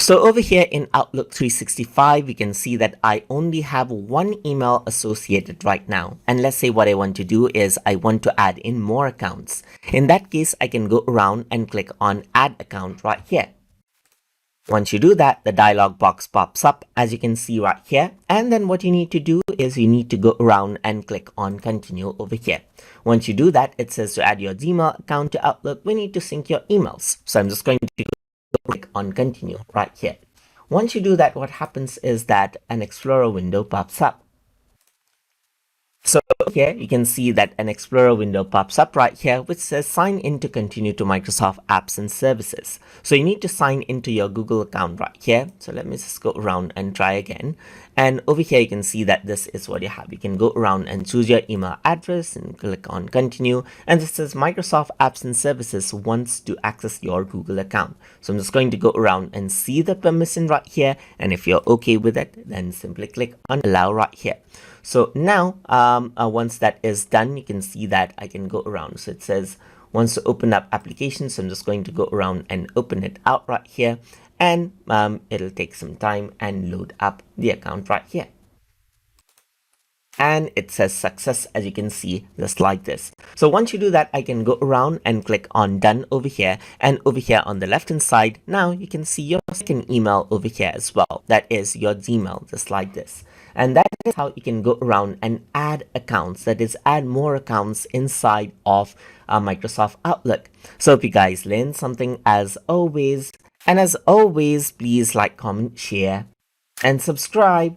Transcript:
So over here in Outlook 365, we can see that I only have one email associated right now. And let's say what I want to do is I want to add in more accounts. In that case, I can go around and click on Add Account right here. Once you do that, the dialog box pops up, as you can see right here. And then what you need to do is you need to go around and click on Continue over here. Once you do that, it says to add your Gmail account to Outlook, we need to sync your emails. So I'm just going to click on Continue right here. Once you do that, what happens is that an Explorer window pops up. So here you can see that an Explorer window pops up right here, which says sign in to continue to Microsoft Apps and Services. So you need to sign into your Google account right here. So let me just go around and try again. And over here, you can see that this is what you have. You can go around and choose your email address and click on continue. And this says Microsoft Apps and Services wants to access your Google account. So I'm just going to go around and see the permission right here. And if you're okay with it, then simply click on allow right here. So now, once that is done, you can see that I can go around. So it says wants to open up applications. So I'm just going to go around and open it out right here. And it'll take some time and load up the account right here. And it says success, as you can see, just like this. So once you do that, I can go around and click on done over here. And over here on the left hand side, now you can see your second email over here as well. That is your Gmail, just like this. And that is how you can go around and add accounts, that is add more accounts inside of Microsoft Outlook. So if you guys learned something as always, and as always, please like, comment, share, and subscribe.